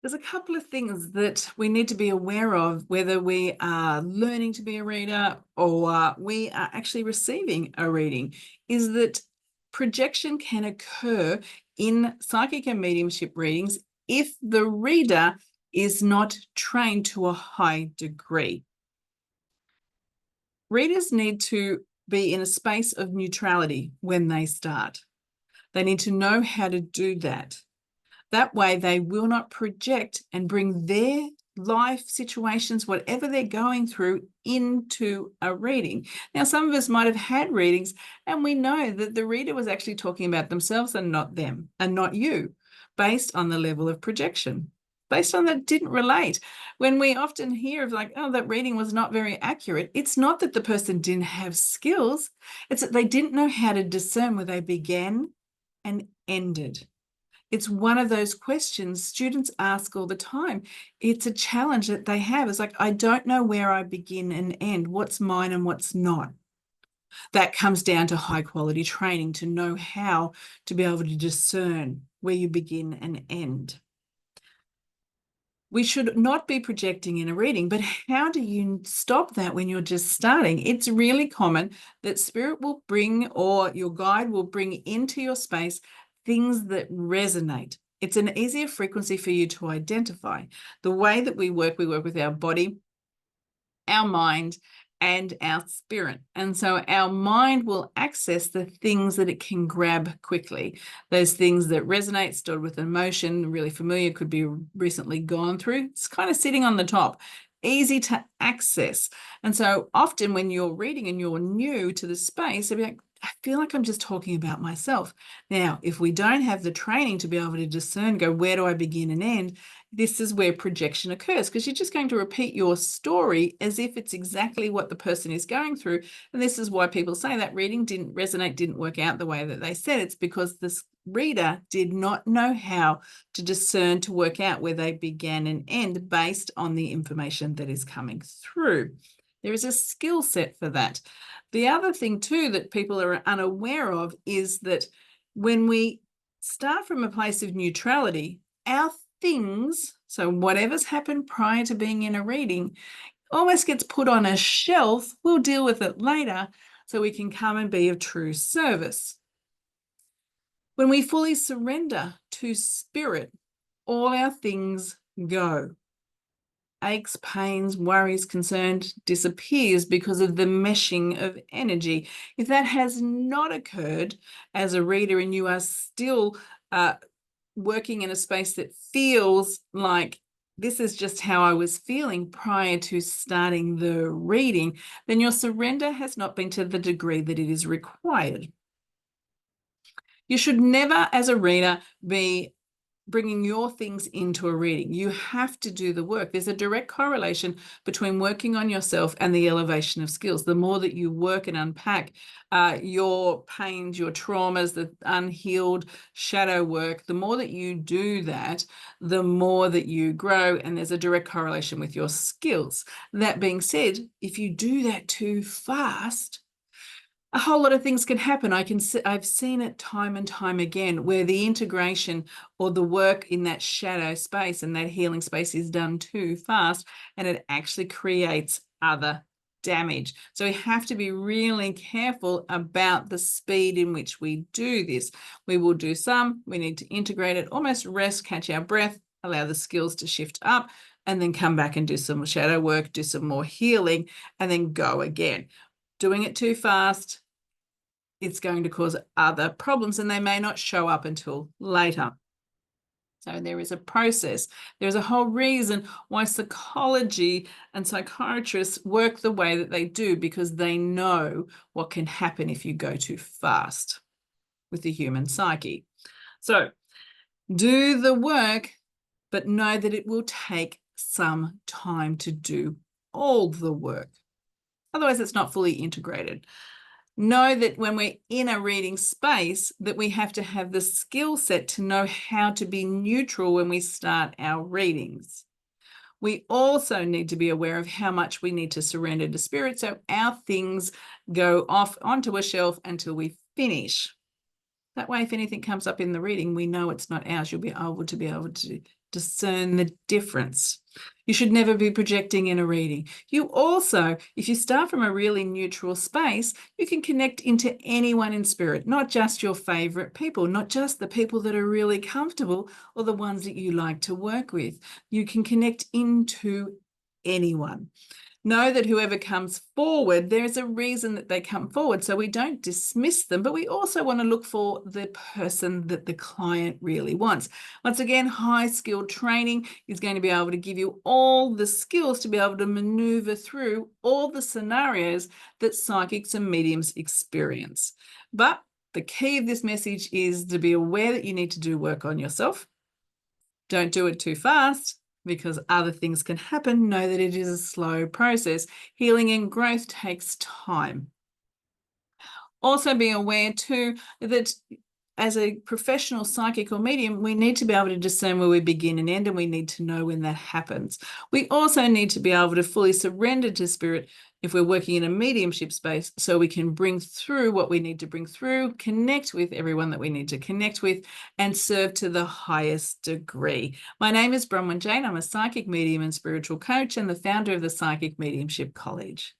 There's a couple of things that we need to be aware of, whether we are learning to be a reader or we are actually receiving a reading, is that projection can occur in psychic and mediumship readings if the reader is not trained to a high degree. Readers need to be in a space of neutrality when they start. They need to know how to do that. That way they will not project and bring their life situations, whatever they're going through, into a reading. Now, some of us might have had readings and we know that the reader was actually talking about themselves and not them and not you, based on the level of projection. Based on that didn't relate. When we often hear of like, oh, that reading was not very accurate, it's not that the person didn't have skills, it's that they didn't know how to discern where they began and ended. It's one of those questions students ask all the time. It's a challenge that they have. It's like, I don't know where I begin and end, what's mine and what's not. That comes down to high quality training to know how to be able to discern where you begin and end. We should not be projecting in a reading, but how do you stop that when you're just starting? It's really common that spirit will bring, or your guide will bring into your space, things that resonate. It's an easier frequency for you to identify. The way that we work with our body, our mind, and our spirit. And so our mind will access the things that it can grab quickly. Those things that resonate, stored with emotion, really familiar, could be recently gone through. It's kind of sitting on the top, easy to access. And so often when you're reading and you're new to the space, you'll be like, I feel like I'm just talking about myself. Now, if we don't have the training to be able to discern, go, where do I begin and end? This is where projection occurs, because you're just going to repeat your story as if it's exactly what the person is going through. And this is why people say that reading didn't resonate, didn't work out the way that they said. It's because this reader did not know how to discern, to work out where they began and end based on the information that is coming through. There is a skill set for that. The other thing too that people are unaware of is that when we start from a place of neutrality, our things, so whatever's happened prior to being in a reading, almost gets put on a shelf. We'll deal with it later so we can come and be of true service. When we fully surrender to spirit, all our things go. Aches, pains, worries, concern disappears because of the meshing of energy. If that has not occurred as a reader and you are still working in a space that feels like this is just how I was feeling prior to starting the reading, then your surrender has not been to the degree that it is required. You should never, as a reader, be bringing your things into a reading. You have to do the work. There's a direct correlation between working on yourself and the elevation of skills. The more that you work and unpack your pains, your traumas, the unhealed shadow work, the more that you do that, the more that you grow, and there's a direct correlation with your skills. That being said, if you do that too fast, a whole lot of things can happen. I've seen it time and time again where the integration or the work in that shadow space and that healing space is done too fast, and it actually creates other damage. So we have to be really careful about the speed in which we do this. We will do some, we need to integrate it, almost rest, catch our breath, allow the skills to shift up, and then come back and do some shadow work, do some more healing, and then go again. Doing it too fast, it's going to cause other problems, and they may not show up until later. So there is a process. There's a whole reason why psychology and psychiatrists work the way that they do, because they know what can happen if you go too fast with the human psyche. So do the work, but know that it will take some time to do all the work. Otherwise, it's not fully integrated. Know that when we're in a reading space, that we have to have the skill set to know how to be neutral when we start our readings. We also need to be aware of how much we need to surrender to spirit, so our things go off onto a shelf until we finish. That way, if anything comes up in the reading, we know it's not ours. You'll be able to Discern the difference. You should never be projecting in a reading. You also, if you start from a really neutral space, you can connect into anyone in spirit, not just your favorite people, not just the people that are really comfortable or the ones that you like to work with. You can connect into anyone. Know that whoever comes forward, there's a reason that they come forward. So we don't dismiss them, but we also want to look for the person that the client really wants. Once again, high skilled training is going to be able to give you all the skills to be able to maneuver through all the scenarios that psychics and mediums experience. But the key of this message is to be aware that you need to do work on yourself. Don't do it too fast, because other things can happen. Know that it is a slow process. Healing and growth takes time. Also be aware too that as a professional psychic or medium, we need to be able to discern where we begin and end, and we need to know when that happens. We also need to be able to fully surrender to spirit if we're working in a mediumship space, so we can bring through what we need to bring through, connect with everyone that we need to connect with, and serve to the highest degree. My name is Bronwyn Jane. I'm a psychic medium and spiritual coach and the founder of the Psychic Mediumship College.